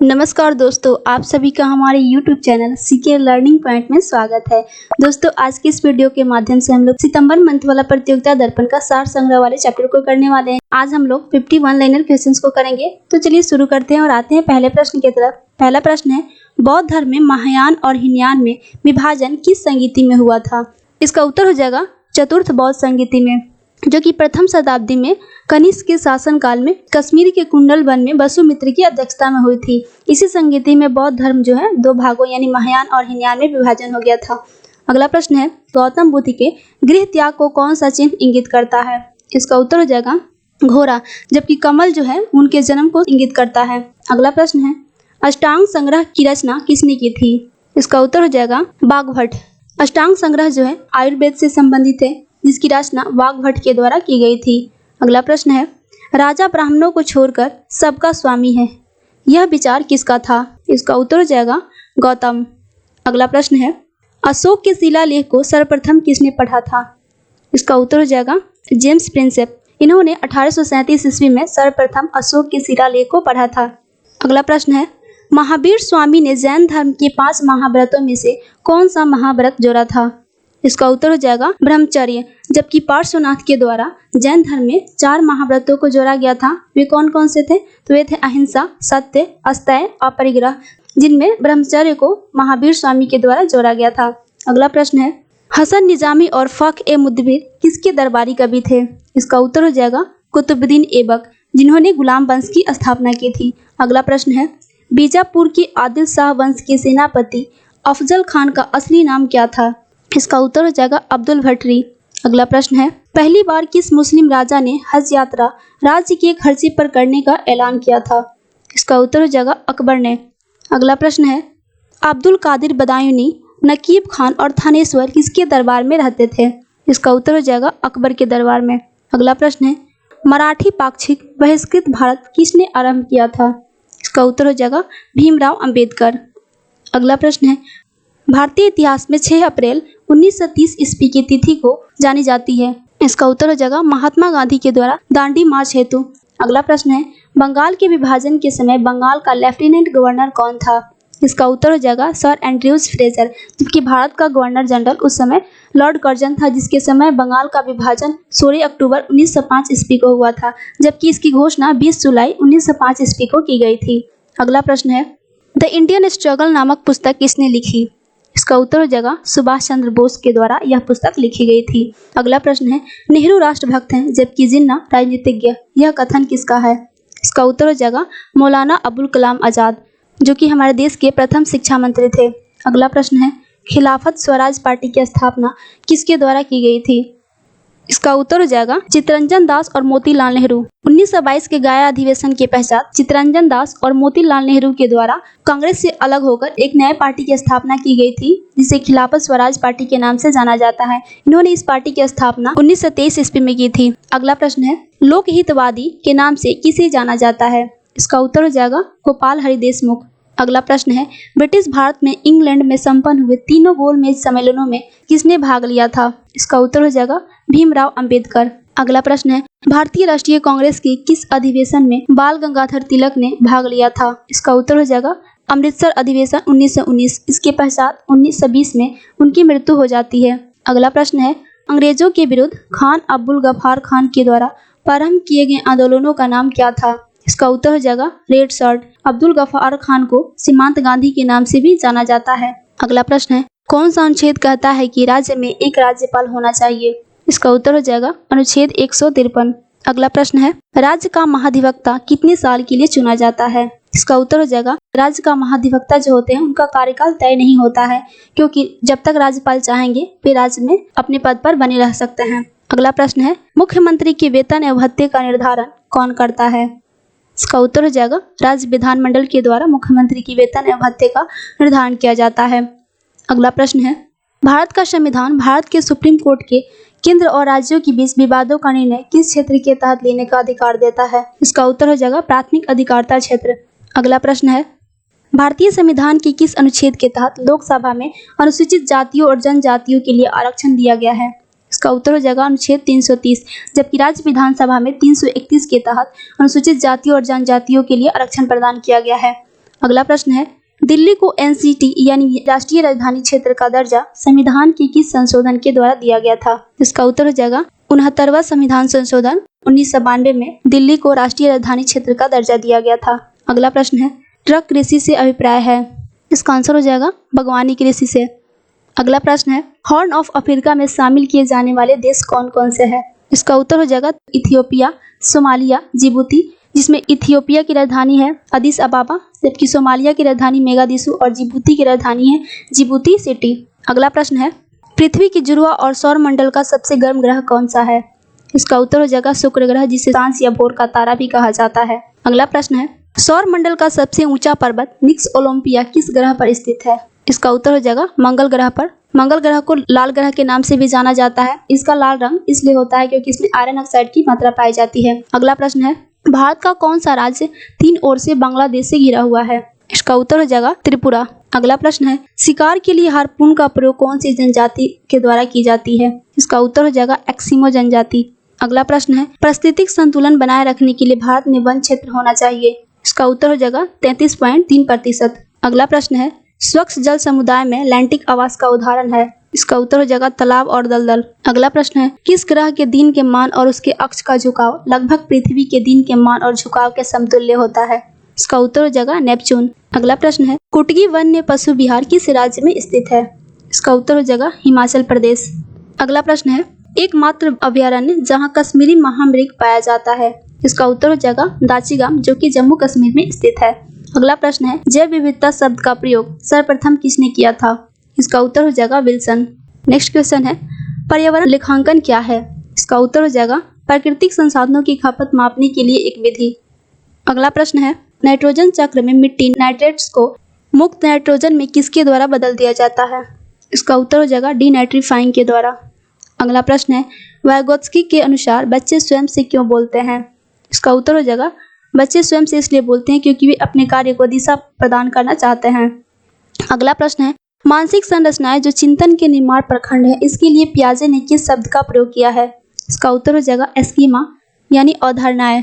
नमस्कार दोस्तों, आप सभी का हमारे YouTube channel CK learning point में स्वागत है। दोस्तों, आज की इस वीडियो के माध्यम से हम लोग सितंबर मंथ वाला प्रतियोगिता दर्पण का सार संग्रह वाले चैप्टर को करने वाले हैं। आज हम लोग 51 लाइनर क्वेश्चंस को करेंगे। तो चलिए शुरू करते हैं और आते हैं पहले प्रश्न की तरफ। पहला प्रश्न है, बौद्ध धर्म में महायान और हीनयान में विभाजन किस संगीति में हुआ था? इसका उत्तर हो जाएगा चतुर्थ बौद्ध संगीति में, जो कि प्रथम शताब्दी में कनिष्क के शासनकाल में कश्मीर के कुंडल वन में वसुमित्र की अध्यक्षता में हुई थी। इसी संगीति में बौद्ध धर्म जो है दो भागों यानी महायान और हीनयान में विभाजन हो गया था। अगला प्रश्न है, गौतम बुद्ध के गृह त्याग को कौन सा चिन्ह इंगित करता है? इसका उत्तर हो जाएगा घोड़ा, जबकि कमल जो है उनके जन्म को इंगित करता है। अगला प्रश्न है, अष्टांग संग्रह की रचना किसने की थी? इसका उत्तर हो जाएगा वाग्भट। अष्टांग संग्रह जो है आयुर्वेद से संबंधित है, जिसकी रचना वाग्भट के द्वारा की गई थी। अगला प्रश्न है, राजा ब्राह्मणों को छोड़कर सबका स्वामी है, यह विचार किसका था? इसका उत्तर हो जाएगा गौतम। अगला प्रश्न है, अशोक के शिलालेख को सर्वप्रथम किसने पढ़ा था? इसका उत्तर हो जाएगा जेम्स प्रिंसेप। इन्होंने 1837 ईस्वी में सर्वप्रथम अशोक के शिलालेख को पढ़ा था। अगला प्रश्न है, महावीर स्वामी ने जैन धर्म के 5 महाव्रतों में से कौन सा महाव्रत जोड़ा था? इसका उत्तर हो जाएगा ब्रह्मचर्य, जबकि पार्श्वनाथ के द्वारा जैन धर्म में 4 महाव्रतों को जोड़ा गया था। वे कौन कौन से थे? तो वे थे अहिंसा, सत्य, अस्तेय और परिग्रह, जिनमें ब्रह्मचर्य को महावीर स्वामी के द्वारा जोड़ा गया था। अगला प्रश्न है, हसन निजामी और फख-ए-मुदबिर किसके दरबारी कवि थे? इसका उत्तर हो जाएगा कुतुबुद्दीन ऐबक, जिन्होंने गुलाम वंश की स्थापना की थी। अगला प्रश्न है, बीजापुर के आदिल शाह वंश के सेनापति अफजल खान का असली नाम क्या था? इसका उत्तर हो जाएगा अब्दुल भट्टरी। अगला प्रश्न है, पहली बार किस मुस्लिम राजा ने हज यात्रा राज्य के खर्चे पर करने का ऐलान किया था? इसका उत्तर हो जाएगा अकबर ने। अगला प्रश्न है, अब्दुल कादिर बदायूनी, नकीब खान और थानेश्वर किसके दरबार में रहते थे? इसका उत्तर हो जाएगा अकबर के दरबार में। अगला प्रश्न है, मराठी पाक्षिक बहिष्कृत भारत किसने आरंभ किया था? इसका उत्तर हो जाएगा भीमराव अंबेडकर। अगला प्रश्न है, भारतीय इतिहास में 6 अप्रैल 1930 ईस्वी की तिथि को जानी जाती है। इसका उत्तर हो जाएगा महात्मा गांधी के द्वारा दांडी मार्च हेतु। अगला प्रश्न है, बंगाल के विभाजन के समय बंगाल का लेफ्टिनेंट गवर्नर कौन था? इसका उत्तर हो जाएगा सर एंड्रयूज फ्रेजर, जबकि भारत का गवर्नर जनरल उस समय लॉर्ड कर्जन था, जिसके समय बंगाल का विभाजन 16 अक्टूबर 1905 ईस्वी को हुआ था, जबकि इसकी घोषणा 20 जुलाई 1905 ईस्वी को की गई थी। अगला प्रश्न है, द इंडियन स्ट्रगल नामक पुस्तक किसने लिखी? इसका उत्तर हो जाएगा सुभाष चंद्र बोस के द्वारा यह पुस्तक लिखी गई थी। अगला प्रश्न है, नेहरू राष्ट्रभक्त हैं जबकि जिन्ना राजनीतिज्ञ, यह कथन किसका है? इसका उत्तर हो जाएगा मौलाना अबुल कलाम आजाद, जो कि हमारे देश के प्रथम शिक्षा मंत्री थे। अगला प्रश्न है, खिलाफत स्वराज पार्टी की स्थापना किसके द्वारा की गई थी? इसका उत्तर हो जाएगा चित्तरंजन दास और मोतीलाल नेहरू। 1922 के गया अधिवेशन के पश्चात चित्तरंजन दास और मोतीलाल नेहरू के द्वारा कांग्रेस से अलग होकर एक नए पार्टी की स्थापना की गई थी, जिसे खिलाफत स्वराज पार्टी के नाम से जाना जाता है। इन्होंने इस पार्टी की स्थापना 1923 ईस्वी में की थी। अगला प्रश्न है, लोकहितवादी के नाम से किसे जाना जाता है? इसका उत्तर हो जाएगा गोपाल हरि देशमुख। अगला प्रश्न है, ब्रिटिश भारत में इंग्लैंड में संपन्न हुए तीनों गोलमेज सम्मेलनों में किसने भाग लिया था? इसका उत्तर हो जाएगा भीमराव अंबेडकर। अगला प्रश्न है, भारतीय राष्ट्रीय कांग्रेस के किस अधिवेशन में बाल गंगाधर तिलक ने भाग लिया था? इसका उत्तर हो जाएगा अमृतसर अधिवेशन 1919। इसके पश्चात 1920 में उनकी मृत्यु हो जाती है। अगला प्रश्न है, अंग्रेजों के विरुद्ध खान अब्दुल गफ्फार खान के द्वारा प्रारंभ किए गए आंदोलनों का नाम क्या था? इसका उत्तर हो जाएगा रेड शर्ट। अब्दुल गफ्फार खान को सीमांत गांधी के नाम से भी जाना जाता है। अगला प्रश्न है, कौन सा अनुच्छेद कहता है कि राज्य में एक राज्यपाल होना चाहिए? इसका उत्तर हो जाएगा अनुच्छेद 153। अगला प्रश्न है, राज्य का महाधिवक्ता कितने साल के लिए चुना जाता है? इसका उत्तर हो जाएगा राज्य का महाधिवक्ता जो होते हैं उनका कार्यकाल तय नहीं होता है, क्योंकि जब तक राज्यपाल चाहेंगे वे राज्य में अपने पद पर बने रह सकते हैं। अगला प्रश्न है, मुख्यमंत्री के वेतन एवं भत्ते का निर्धारण कौन करता है? इसका उत्तर हो जाएगा राज्य विधानमंडल के द्वारा मुख्यमंत्री की वेतन एवं भत्ते का निर्धारण किया जाता है। अगला प्रश्न है, भारत का संविधान भारत के सुप्रीम कोर्ट के केंद्र और राज्यों के बीच विवादों का निर्णय किस क्षेत्र के तहत लेने का अधिकार देता है? इसका उत्तर हो जाएगा प्राथमिक अधिकारिता क्षेत्र। अगला प्रश्न है, भारतीय संविधान के किस अनुच्छेद के तहत लोकसभा में अनुसूचित जातियों और जनजातियों के लिए आरक्षण दिया गया है? इसका उत्तर हो जाएगा अनुच्छेद 330, जबकि राज्य विधानसभा में 331 के तहत अनुसूचित जातियों और जनजातियों के लिए आरक्षण प्रदान किया गया है। अगला प्रश्न है, दिल्ली को एनसीटी यानी राष्ट्रीय राजधानी क्षेत्र का दर्जा संविधान के किस संशोधन के द्वारा दिया गया था? इसका उत्तर हो जाएगा 69वां संविधान संशोधन 1992 में दिल्ली को राष्ट्रीय राजधानी क्षेत्र का दर्जा दिया गया था। अगला प्रश्न है, ट्रक कृषि से अभिप्राय है? इसका आंसर हो जाएगा बागवानी कृषि से। अगला प्रश्न है, हॉर्न ऑफ अफ्रीका में शामिल किए जाने वाले देश कौन कौन से हैं? इसका उत्तर हो जाएगा इथियोपिया, सोमालिया, जिबूती, जिसमें इथियोपिया की राजधानी है अदिस अबाबा, जबकि सोमालिया की राजधानी मोगादिशु और जिबूती की राजधानी है जिबूती सिटी। अगला प्रश्न है, पृथ्वी की जुड़वा और सौर मंडल का सबसे गर्म ग्रह कौन सा है? इसका उत्तर हो जाएगा शुक्र ग्रह, जिसे सांस या भोर का तारा भी कहा जाता है। अगला प्रश्न है, सौर मंडल का सबसे ऊंचा पर्वत निक्स ओलंपिया किस ग्रह पर स्थित है? इसका उत्तर हो जाएगा मंगल ग्रह पर। मंगल ग्रह को लाल ग्रह के नाम से भी जाना जाता है। इसका लाल रंग इसलिए होता है क्योंकि इसमें आयरन ऑक्साइड की मात्रा पाई जाती है। अगला प्रश्न है, भारत का कौन सा राज्य 3 ओर से बांग्लादेश से घिरा हुआ है? इसका उत्तर हो जाएगा त्रिपुरा। अगला प्रश्न है, शिकार के लिए हार्पून का प्रयोग कौन सी जनजाति के द्वारा की जाती है? इसका उत्तर हो जाएगा एस्किमो जनजाति। अगला प्रश्न है, पारिस्थितिक संतुलन बनाए रखने के लिए भारत में वन क्षेत्र होना चाहिए? इसका उत्तर हो जाएगा 33.3%। अगला प्रश्न है, स्वच्छ जल समुदाय में लैंटिक आवास का उदाहरण है? इसका उत्तर हो जाएगा तालाब और दलदल। अगला प्रश्न है, किस ग्रह के दिन के मान और उसके अक्ष का झुकाव लगभग पृथ्वी के दिन के मान और झुकाव के समतुल्य होता है? इसका उत्तर हो जाएगा नेपच्यून। अगला प्रश्न है, कुटगी वन्य पशु विहार किस राज्य में स्थित है? इसका उत्तर हो जाएगा हिमाचल प्रदेश। अगला प्रश्न है, एकमात्र अभयारण्य जहां कश्मीरी महामृग पाया जाता है? इसका उत्तर हो जाएगा दाचिगाम, जो कि जम्मू कश्मीर में स्थित है। अगला प्रश्न है, जैव विविधता शब्द का प्रयोग सर्वप्रथम किसने किया था? इसका उत्तर हो जाएगा विल्सन। नेक्स्ट क्वेश्चन है, पर्यावरण लेखांकन क्या है? इसका उत्तर हो जाएगा प्राकृतिक संसाधनों की खपत मापने के लिए एक विधि। अगला प्रश्न है, नाइट्रोजन चक्र में मिट्टी नाइट्रेट्स को मुक्त नाइट्रोजन में किसके द्वारा बदल दिया जाता है? इसका उत्तर हो जाएगा डीनाइट्रीफाइंग के द्वारा। अगला प्रश्न है, वाइगोत्स्की के अनुसार बच्चे स्वयं से क्यों बोलते हैं? इसका उत्तर हो जाएगा बच्चे स्वयं से इसलिए बोलते हैं क्योंकि वे अपने कार्य को दिशा प्रदान करना चाहते हैं। अगला प्रश्न है, मानसिक संरचनाएं जो चिंतन के निर्माण प्रखंड है, इसके लिए पियाजे ने किस शब्द का प्रयोग किया है? इसका उत्तर हो जाएगा एस्कीमा यानी अवधारणाएं।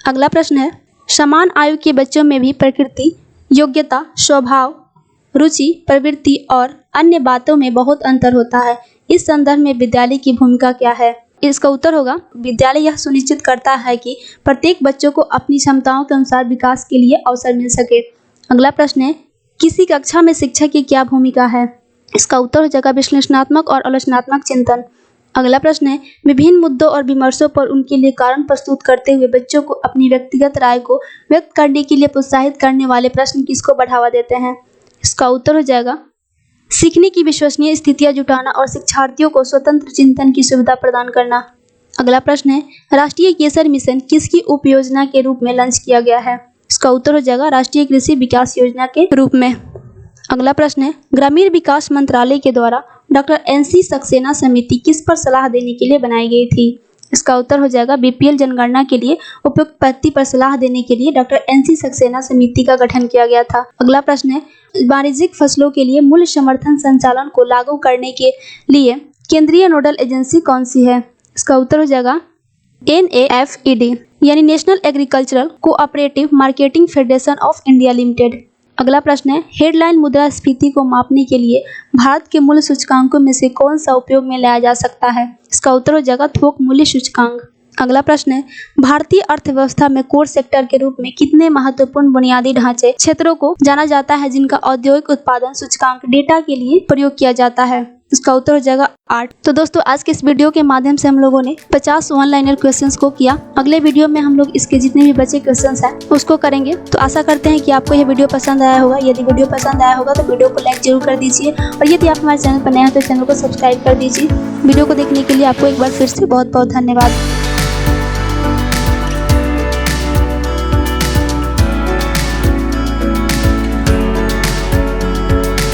अगला प्रश्न है, समान आयु के बच्चों में भी प्रकृति, योग्यता, स्वभाव, रुचि, प्रवृत्ति और अन्य बातों में बहुत अंतर होता है। इस संदर्भ में विद्यालय की भूमिका क्या है? इसका उत्तर होगा विद्यालय यह सुनिश्चित करता है कि प्रत्येक बच्चों को अपनी क्षमताओं के अनुसार विकास के लिए अवसर मिल सके। अगला प्रश्न है, किसी कक्षा में शिक्षक की क्या भूमिका है? इसका उत्तर हो जाएगा विश्लेषणात्मक और आलोचनात्मक चिंतन। अगला प्रश्न है, विभिन्न मुद्दों और विमर्शों पर उनके लिए कारण प्रस्तुत करते हुए बच्चों को अपनी व्यक्तिगत राय को व्यक्त करने के लिए प्रोत्साहित करने वाले प्रश्न किसको बढ़ावा देते हैं? इसका उत्तर हो जाएगा सीखने की विश्वसनीय स्थितियां जुटाना और शिक्षार्थियों को स्वतंत्र चिंतन की सुविधा प्रदान करना। अगला प्रश्न है, राष्ट्रीय केसर मिशन किसकी उपयोजना के रूप में लॉन्च किया गया है? इसका उत्तर हो जाएगा राष्ट्रीय कृषि विकास योजना के रूप में। अगला प्रश्न है, ग्रामीण विकास मंत्रालय के द्वारा डॉक्टर NC सक्सेना समिति किस पर सलाह देने के लिए बनाई गई थी? इसका उत्तर हो जाएगा BPL जनगणना के लिए उपयुक्त पद्धति पर सलाह देने के लिए डॉक्टर NC सक्सेना समिति का गठन किया गया था। अगला प्रश्न है, वाणिज्यिक फसलों के लिए मूल्य समर्थन संचालन को लागू करने के लिए केंद्रीय नोडल एजेंसी कौन सी है? इसका उत्तर हो जाएगा NAFED यानी national agricultural cooperative marketing federation of India limited. अगला प्रश्न है, हेडलाइन मुद्रास्फीति को मापने के लिए भारत के मूल्य सूचकांकों में से कौन सा उपयोग में लाया जा सकता है? इसका उत्तर हो जाएगा थोक मूल्य सूचकांक। अगला प्रश्न है, भारतीय अर्थव्यवस्था में कोर सेक्टर के रूप में कितने महत्वपूर्ण बुनियादी ढांचे क्षेत्रों को जाना जाता है जिनका औद्योगिक उत्पादन सूचकांक डेटा के लिए प्रयोग किया जाता है? इसका उत्तर हो जाएगा 8। तो दोस्तों, आज के इस वीडियो के माध्यम से हम लोगों ने 50 वन लाइनर क्वेश्चंस को किया। अगले वीडियो में हम लोग इसके जितने भी बचे क्वेश्चंस हैं उसको करेंगे। तो आशा करते हैं कि आपको यह वीडियो पसंद आया होगा। यदि वीडियो पसंद आया होगा तो वीडियो को लाइक जरूर कर दीजिए और यदि आप हमारे चैनल पर नए हैं तो चैनल को सब्सक्राइब कर दीजिए। वीडियो को देखने के लिए आपको एक बार फिर से बहुत बहुत धन्यवाद।